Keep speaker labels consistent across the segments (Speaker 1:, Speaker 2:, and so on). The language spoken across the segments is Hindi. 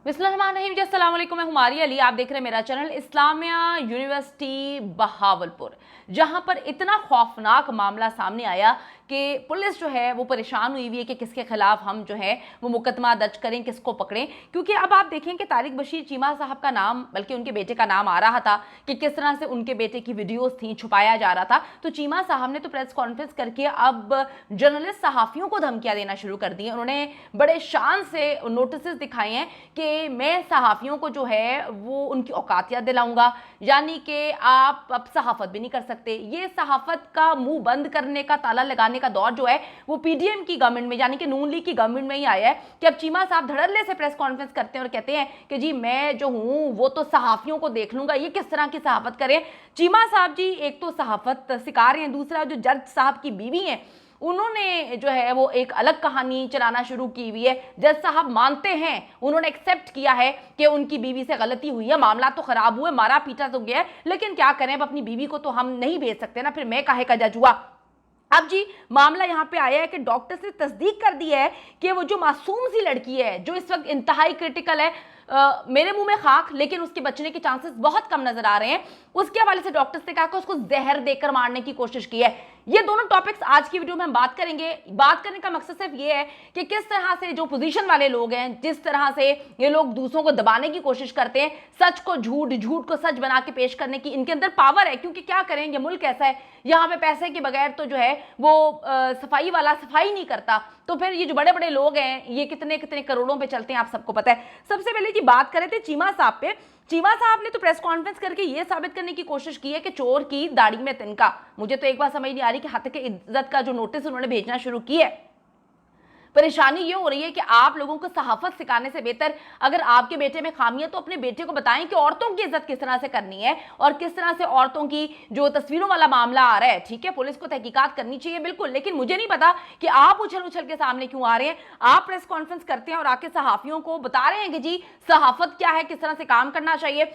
Speaker 1: बिस्मिल्लाहिर्रहमानिर्रहीम। अस्सलाम वालेकुम, मैं हुमारी अली। आप देख रहे हैं मेरा चैनल। इस्लामिया यूनिवर्सिटी बहावलपुर, जहां पर इतना खौफनाक मामला सामने आया कि पुलिस जो है वो परेशान हुई हुई है कि किसके खिलाफ हम जो है वो मुकदमा दर्ज करें, किसको पकड़ें। क्योंकि अब आप देखें कि तारिक बशीर चीमा साहब का नाम, बल्कि उनके बेटे का नाम आ रहा था कि किस तरह से उनके बेटे की वीडियोस थी, छुपाया जा रहा था। तो चीमा साहब ने तो प्रेस कॉन्फ्रेंस करके अब जर्नलिस्ट सहाफ़ियों को धमकियां देना शुरू कर दी। उन्होंने बड़े शान से नोटिस दिखाए हैं कि मैं सहाफ़ियों को जो है वो उनकी औकातियत दिलाऊंगा, यानी कि आप अब सहाफ़त भी नहीं कर सकते। ये सहाफ़त का मुंह बंद करने का, ताला लगाने का दौर जो है वो पीडीएम की गवर्नमेंट में, यानी कि नून लीग की गवर्नमेंट में ही आया है कि अब चीमा साहब धड़ल्ले से प्रेस कॉन्फ्रेंस करते हैं और कहते हैं कि जी मैं जो हूं वो तो सहाफ़ियों को देख लूंगा। ये किस तरह की सहाफ़त करें चीमा साहब जी? एक तो सहाफ़त सिकार हैं, दूसरा जो जज साहब की बीवी हैं उन्होंने जो है वो एक अलग कहानी चलाना शुरू की हुई है। जज साहब मानते हैं, उन्होंने एक्सेप्ट किया है कि उनकी बीवी से गलती हुई है, मामला तो खराब हुआ, मारा पीटा तो गया है, लेकिन क्या करें, अब अपनी बीवी को तो हम नहीं भेज सकते ना, फिर मैं काहे का जज हुआ। अब जी मामला यहां पे आया है कि डॉक्टर ने तस्दीक कर दी है कि वो जो मासूम सी लड़की है जो इस वक्त इंतहाई क्रिटिकल है, मेरे मुंह में खाक, लेकिन उसके बचने के चांसेस बहुत कम नजर आ रहे हैं। उसके हवाले से डॉक्टर्स ने कहा कि उसको जहर देकर मारने की कोशिश की है। ये दोनों टॉपिक्स आज की वीडियो में हम बात करेंगे। बात करने का मकसद सिर्फ ये है कि किस तरह से जो पोजीशन वाले लोग हैं, जिस तरह से ये लोग दूसरों को दबाने की कोशिश करते हैं, सच को झूठ, झूठ को सच बना के पेश करने की इनके अंदर पावर है। क्योंकि क्या करें, ये मुल्क ऐसा है, यहाँ पे पैसे के बगैर तो जो है वो सफाई वाला सफाई नहीं करता। तो फिर ये जो बड़े बड़े लोग हैं ये कितने कितने करोड़ों पे चलते हैं, आप सबको पता है। सबसे पहले जी बात करें थे चीमा साहब पे। चीमा साहब ने तो प्रेस कॉन्फ्रेंस करके ये साबित करने की कोशिश की है कि चोर की दाढ़ी में तिनका। मुझे तो एक बात समझ नहीं आ रही कि हत्या की इज्जत का जो नोटिस उन्होंने भेजना शुरू की है। परेशानी ये हो रही है कि आप लोगों को सहाफत सिखाने से बेहतर अगर आपके बेटे में खामी है तो अपने बेटे को बताएं कि औरतों की इज्जत किस तरह से करनी है और किस तरह से औरतों की जो तस्वीरों वाला मामला आ रहा है। ठीक है, पुलिस को तहकीकात करनी चाहिए बिल्कुल, लेकिन मुझे नहीं पता कि आप उछल उछल के सामने क्यों आ रहे हैं। आप प्रेस कॉन्फ्रेंस करते हैं और आके सहाफियों को बता रहे हैं कि जी सहाफत क्या है, किस तरह से काम करना चाहिए।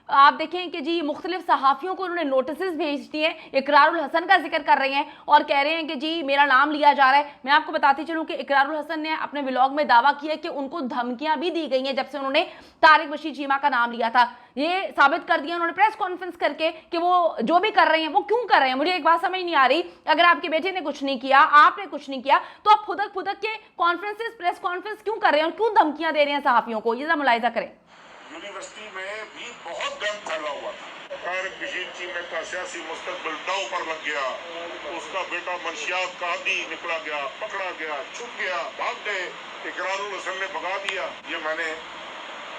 Speaker 1: आप देखें कि जी मुख्तलिफ सहाफ़ियों को उन्होंने नोटिस भेज दिए, इकरारुल हसन का जिक्र कर रहे हैं और कह रहे हैं कि जी मेरा नाम लिया जा रहा है। मैं आपको बताती चलूं कि इकरारुल हसन ने अपने व्लॉग में दावा किया कि उनको धमकियां भी दी गई हैं जब से उन्होंने तारिक बशीर चीमा का नाम लिया था। ये साबित कर दिया उन्होंने प्रेस कॉन्फ्रेंस करके कि वो जो भी कर रहे हैं वो क्यों कर रहे हैं। मुझे एक बात समझ नहीं आ रही, अगर आपके बेटे ने कुछ नहीं किया, आपने कुछ नहीं किया, तो आप फुदक फुदक के कॉन्फ्रेंसेस, प्रेस कॉन्फ्रेंस क्यों कर रहे हैं और क्यों धमकियां दे रहे हैं सहाफ़ियों को? ये मुलाहिजा करें।
Speaker 2: यूनिवर्सिटी में भी बहुत गंद फैला हुआ था। तारिक बशीर चीमा का सियासी मुस्तकबिल दांव पर लग गया। उसका बेटा मनशियात कादी निकला गया, पकड़ा गया, छुप गया, भाग गए। इकरारुल हसन ने भगा दिया। ये मैंने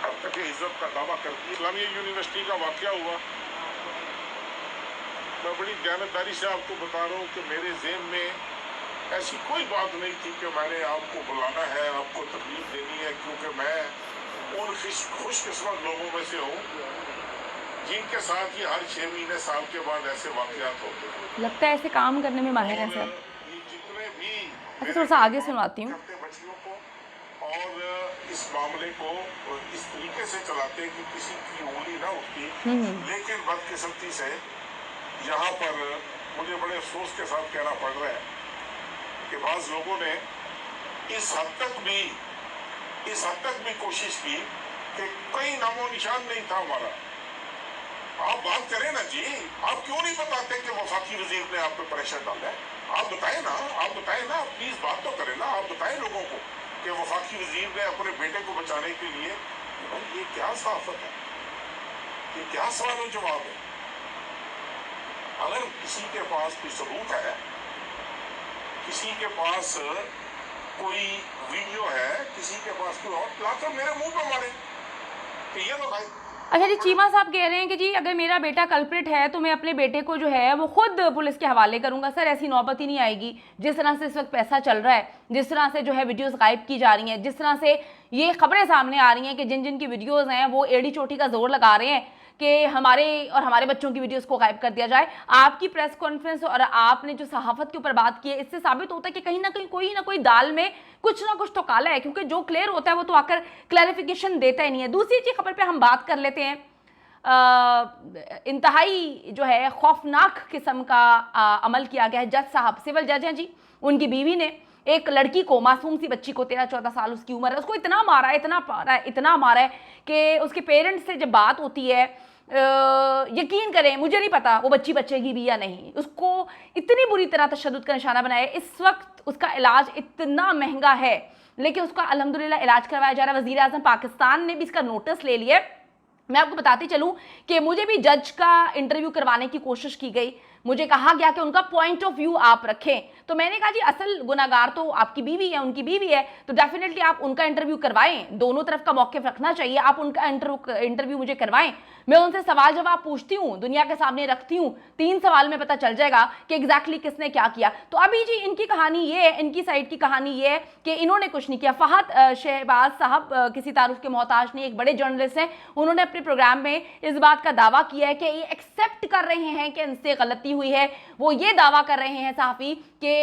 Speaker 2: अब तक की इज्जत का दावा करती। इस्लामिया यूनिवर्सिटी का वाकया हुआ, मैं बड़ी जानदारी से आपको बता रहा हूँ कि मेरे ज़हन में ऐसी कोई बात नहीं थी कि मैंने आपको बुलाना है, आपको तकलीफ देनी है, क्योंकि मैं उन खुशकिस्मत लोगों में से हूँ जिनके साथ ही हर 6 महीने साल के बाद ऐसे वाकयात होते हैं।
Speaker 1: लगता है ऐसे काम करने में माहिर हैं सर।
Speaker 2: ये जितने भी
Speaker 1: अच्छा, थोड़ा सा आगे सुनवाती हूँ।
Speaker 2: बच्चियों को और इस मामले को इस तरीके से चलाते हैं कि किसी की उंगली ना उठती। लेकिन बदकिस्मती से यहाँ पर मुझे बड़े अफसोस के साथ कहना पड़ रहा है कि बाज़ लोगों ने इस हद तक भी कोशिश की कि कोई नामो निशान नहीं था हमारा। आप बात करें ना जी, आप क्यों नहीं बताते कि वफाकी वजीर ने आप पे प्रेशर डाला है? आप बताएं ना, प्लीज बात तो करें ना। आप बताएं लोगों को कि वफाकी वजीर ने अपने बेटे को बचाने के लिए, ये क्या सहाफत है, ये क्या सवाल जवाब है? अगर किसी के पास कोई सबूत है, किसी के पास कोई वीडियो है, किसी के पास कोई और लाकर मेरे मुंह पे मारे कि ये लो भाई।
Speaker 1: अच्छा जी, चीमा साहब कह रहे हैं कि जी अगर मेरा बेटा कल्प्रिट है तो मैं अपने बेटे को जो है वो खुद पुलिस के हवाले करूंगा। सर ऐसी नौबत ही नहीं आएगी। जिस तरह से इस वक्त पैसा चल रहा है, जिस तरह से जो है वीडियोस गायब की जा रही हैं, जिस तरह से ये खबरें सामने आ रही हैं कि जिन जिन की वीडियोस हैं वो एड़ी चोटी का जोर लगा रहे हैं कि हमारे और हमारे बच्चों की वीडियोस को गायब कर दिया जाए। आपकी प्रेस कॉन्फ्रेंस और आपने जो सहाफत के ऊपर बात की है, इससे साबित होता है कि कहीं ना कोई दाल में कुछ ना कुछ तो काला है, क्योंकि जो क्लियर होता है वो तो आकर क्लैरिफिकेशन देता ही नहीं है। दूसरी चीज खबर पे हम बात कर लेते हैं। इंतहाई जो है खौफनाक किस्म का अमल किया गया है। जज साहब, सिविल जज हैं जी, उनकी बीवी ने एक लड़की को, मासूम सी बच्ची को, 13-14 साल उसकी उम्र है, उसको इतना मारा है, इतना मारा है कि उसके पेरेंट्स से जब बात होती है, यकीन करें मुझे नहीं पता वो बच्ची बचेगी भी या नहीं। उसको इतनी बुरी तरह तशद्दुद का निशाना बनाया। इस वक्त उसका इलाज इतना महंगा है, लेकिन उसका अल्हम्दुलिल्लाह इलाज करवाया जा रहा है। वज़ीर आज़म पाकिस्तान ने भी इसका नोटिस ले लिया। मैं आपको बताती चलूं कि मुझे भी जज का इंटरव्यू करवाने की कोशिश की गई। मुझे कहा गया कि उनका पॉइंट ऑफ व्यू आप रखें, तो मैंने कहा जी असल गुनाहगार तो आपकी बीवी है, उनकी बीवी है, तो डेफिनेटली आप उनका इंटरव्यू करवाएं, दोनों तरफ का मौक़िफ़ रखना चाहिए, आप उनका इंटरव्यू मुझे करवाएं, मैं उनसे सवाल जवाब पूछती हूँ, दुनिया के सामने रखती हूँ, 3 सवाल में पता चल जाएगा कि एग्जैक्टली किसने क्या किया। तो अभी जी इनकी कहानी ये है, इनकी साइड की कहानी ये है कि इन्होंने कुछ नहीं किया। फहद शहबाज साहब किसी तारुफ के मोहताज नहीं, एक बड़े जर्नलिस्ट हैं, उन्होंने अपने प्रोग्राम में इस बात का दावा किया है कि ये एक्सेप्ट कर रहे हैं कि इनसे गलती हुई है। वो ये दावा कर रहे हैं सहाफ़ी कि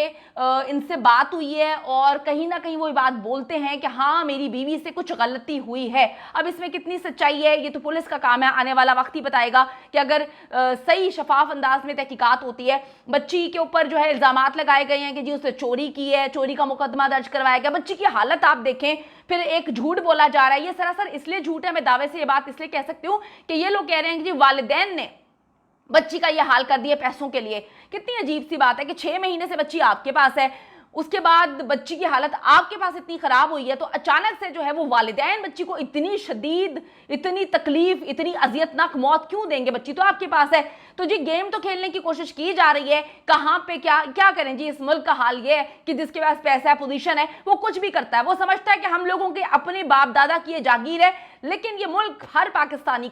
Speaker 1: इनसे बात हुई है और कहीं ना कहीं वो ये बात बोलते हैं कि हाँ मेरी बीवी से कुछ गलती हुई है। अब इसमें कितनी सच्चाई है ये तो पुलिस का काम है, आने वाला वक्त ही बताएगा कि अगर सही शफाफ अंदाज में तहकीकात होती है। बच्ची के ऊपर जो है इल्ज़ामात लगाए गए हैं कि जी उसने चोरी की है, चोरी का मुकदमा दर्ज करवाया गया। बच्ची की हालत आप देखें, फिर एक झूठ बोला जा रहा है, ये सरासर इसलिए झूठ है, मैं दावे से ये बात इसलिए कह सकती हूँ कि ये लोग कह रहे हैं कि जी वालिदैन ने बच्ची का ये हाल कर दिया पैसों के लिए। कितनी अजीब सी बात है कि 6 महीने से बच्ची आपके पास है, उसके बाद बच्ची की हालत आपके पास इतनी खराब हुई है, तो अचानक से जो है वो वालिदैन बच्ची को इतनी शदीद, इतनी तकलीफ, इतनी अजियतनाक मौत क्यों देंगे? बच्ची तो आपके पास है। तो जी गेम तो खेलने की कोशिश की जा रही है, कहाँ पे क्या क्या करें जी। इस मुल्क का हाल ये है कि जिसके पास पैसा है, पोजीशन है, वो कुछ भी करता है। वो समझता है कि हम लोगों के अपने बाप दादा की ये जागीर है, लेकिन ये मुल्क हर पाकिस्तानी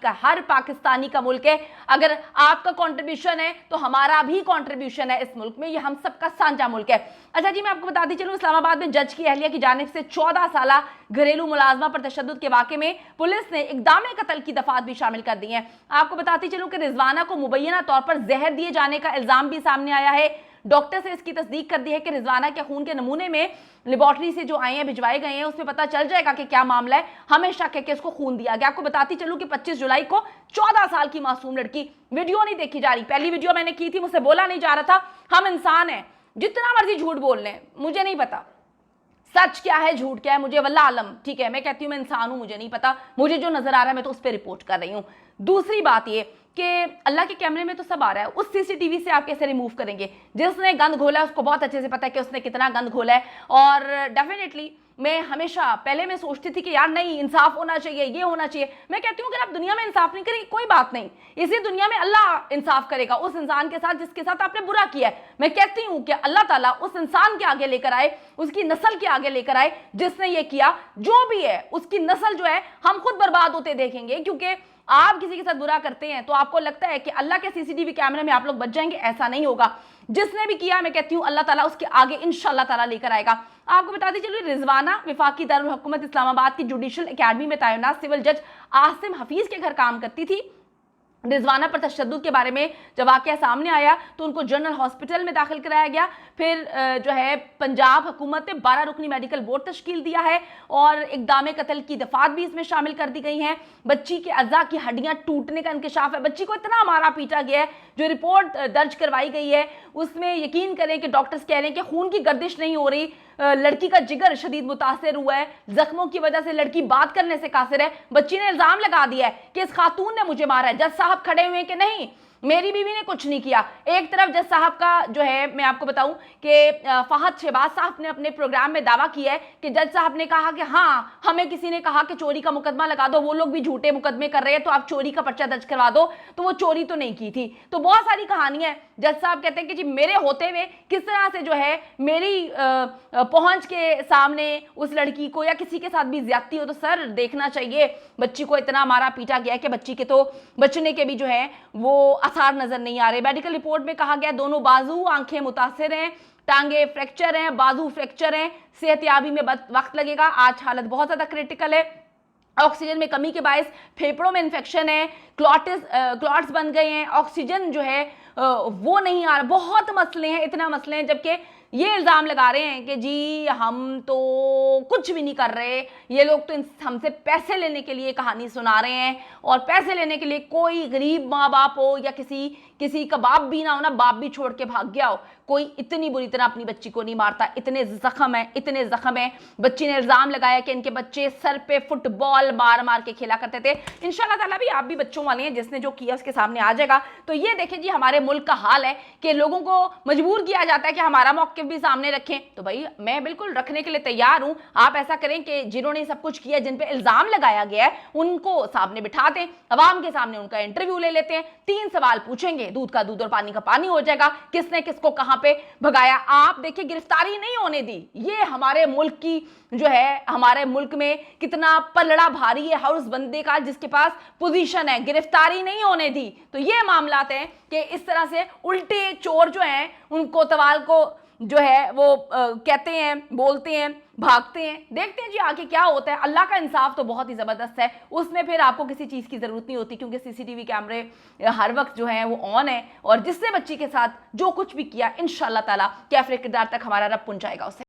Speaker 1: का मुल्क है। अगर आपका कंट्रीब्यूशन है तो हमारा भी कंट्रीब्यूशन है इस मुल्क में, ये हम सबका साझा मुल्क है। अच्छा जी, मैं आपको बताती चलूं, इस्लामाबाद में जज की अहलिया की जानिब से 14 साला घरेलू मुलाजमा पर तशद्दुद के वाक़े में पुलिस ने इक़दाम कत्ल की दफात भी शामिल कर दी है। आपको बताती चलूं कि रिजवाना को मुबैना तौर पर जहर दिए जाने का इल्ज़ाम भी सामने आया है। डॉक्टर से इसकी तस्दीक कर दी है कि रिजवाना के खून के नमूने में लेबॉर्ट्री से जो आए हैं, भिजवाए गए हैं, उसमें पता चल जाएगा कि क्या मामला है। हमें शक है कि इसको खून दिया गया। आपको बताती चलूं कि 25 जुलाई को 14 साल की मासूम लड़की, वीडियो नहीं देखी जा रही, पहली वीडियो मैंने की थी, मुझसे बोला नहीं जा रहा था। हम इंसान हैं, जितना मर्जी झूठ बोल लें, मुझे नहीं पता सच क्या है झूठ क्या है, मुझे वल्लाह आलम, ठीक है, मैं कहती हूँ मैं इंसान हूँ, मुझे नहीं पता, मुझे जो नजर आ रहा है मैं तो उस पर रिपोर्ट कर रही हूँ। दूसरी बात ये कि अल्लाह के कैमरे में तो सब आ रहा है, उस सीसीटीवी से आप कैसे रिमूव करेंगे? जिसने गंद घोला है उसको बहुत अच्छे से पता है कि उसने कितना गंद घोला है। और डेफिनेटली मैं हमेशा पहले मैं सोचती थी कि यार नहीं, इंसाफ होना चाहिए, ये होना चाहिए। मैं कहती हूँ अगर आप दुनिया में इंसाफ नहीं करेंगे कोई बात नहीं, इसी दुनिया में अल्लाह इंसाफ करेगा उस इंसान के साथ जिसके साथ आपने बुरा किया है। मैं कहती हूँ कि अल्लाह ताला उस इंसान के आगे लेकर आए, उसकी नस्ल के आगे लेकर आए जिसने ये किया, जो भी है उसकी नस्ल जो है हम खुद बर्बाद होते देखेंगे। क्योंकि आप किसी के साथ बुरा करते हैं तो आपको लगता है कि अल्लाह के सीसीटीवी कैमरे में आप लोग बच जाएंगे, ऐसा नहीं होगा। जिसने भी किया मैं कहती हूँ अल्लाह ताला उसके आगे इंशाअल्लाह ताला लेकर आएगा। आपको बताती चलिए, रिजवाना वफाकी दारुल हुकूमत इस्लामाबाद की जुडिशल एकेडमी में तैनात सिविल जज आसिम हफीज के घर काम करती थी। रिजवाना पर तशद्दुद के बारे में जब वाक़या सामने आया तो उनको जनरल हॉस्पिटल में दाखिल कराया गया। फिर जो है पंजाब हुकूमत ने 12 रुकनी मेडिकल बोर्ड तश्कील दिया है और इक़दाम कत्ल की दफात भी इसमें शामिल कर दी गई हैं। बच्ची के अज़ा की हड्डियां टूटने का इंकशाफ है, बच्ची को इतना मारा पीटा गया है। जो रिपोर्ट दर्ज करवाई गई है उसमें यकीन करें कि डॉक्टर्स कह रहे हैं कि खून की गर्दिश नहीं हो रही, लड़की का जिगर शदीद मुतासिर हुआ है, जख्मों की वजह से लड़की बात करने से कासिर है। बच्ची ने इल्जाम लगा दिया है कि इस खातून ने मुझे मारा है। जज साहब खड़े हुए कि नहीं, मेरी बीवी ने कुछ नहीं किया। एक तरफ जज साहब का जो है, मैं आपको बताऊं कि फहद शहबाज साहब ने अपने प्रोग्राम में दावा किया है कि जज साहब ने कहा कि हाँ हमें किसी ने कहा कि चोरी का मुकदमा लगा दो, वो लोग भी झूठे मुकदमे कर रहे हैं तो आप चोरी का पर्चा दर्ज करवा दो, तो वो चोरी तो नहीं की थी। तो बहुत सारी कहानियां हैं। जज साहब कहते हैं कि जी मेरे होते हुए किस तरह से जो है मेरी पहुंच के सामने उस लड़की को या किसी के साथ भी ज्यादती हो तो सर देखना चाहिए। बच्ची को इतना मारा पीटा गया कि बच्ची के तो बचने के भी जो है वो आसार नजर नहीं आ रहे। मेडिकल रिपोर्ट में कहा गया दोनों बाजू, आंखें मुतासिर हैं, टांगे फ्रैक्चर हैं, बाजू फ्रैक्चर हैं, सेहतयाबी में वक्त लगेगा। आज हालत बहुत ज्यादा क्रिटिकल है। ऑक्सीजन में कमी के बायस फेफड़ों में इन्फेक्शन है, क्लॉट्स बन गए हैं, ऑक्सीजन जो है वो नहीं आ रहा। बहुत मसले हैं, इतना मसले हैं, जबकि ये इल्ज़ाम लगा रहे हैं कि जी हम तो कुछ भी नहीं कर रहे, ये लोग तो हमसे पैसे लेने के लिए कहानी सुना रहे हैं, और पैसे लेने के लिए कोई गरीब माँ बाप हो या किसी का बाप भी ना हो ना, बाप भी छोड़ के भाग गया हो, कोई इतनी बुरी तरह अपनी बच्ची को नहीं मारता। इतने जख्म है। बच्ची ने इल्ज़ाम लगाया कि इनके बच्चे सर पे फुटबॉल मार के खेला करते थे। इंशाल्लाह ताला भी आप भी बच्चों वाले हैं, जिसने जो किया उसके सामने आ जाएगा। तो ये देखें जी हमारे मुल्क का हाल है कि लोगों को मजबूर किया जाता है कि हमारा मौक़िफ़ भी सामने रखें। तो भाई मैं बिल्कुल रखने के लिए तैयार हूँ। आप ऐसा करें कि जिन्होंने सब कुछ किया, जिन पे इल्ज़ाम लगाया गया है, उनको सामने बिठा दें, अवाम के सामने उनका इंटरव्यू ले लेते हैं, 3 सवाल पूछेंगे, दूध का दूध और पानी का पानी हो जाएगा, किसने किसको कहां पे भगाया। आप देखिए गिरफ्तारी नहीं होने दी। ये हमारे मुल्क की जो है, हमारे मुल्क में कितना पलड़ा भारी है हर उस बंदे का जिसके पास पोजीशन है, गिरफ्तारी नहीं होने दी। तो ये मामलात हैं कि इस तरह से उल्टे चोर जो हैं उनको तवाल को जो है वो कहते हैं, बोलते हैं, भागते हैं। देखते हैं जी आगे क्या होता है। अल्लाह का इंसाफ तो बहुत ही ज़बरदस्त है, उसमें फिर आपको किसी चीज़ की ज़रूरत नहीं होती, क्योंकि सीसीटीवी कैमरे हर वक्त जो हैं वो ऑन है, और जिससे बच्ची के साथ जो कुछ भी किया इंशाअल्लाह ताला कैफरे किरदार तक हमारा रब पहुंचाएगा उसे।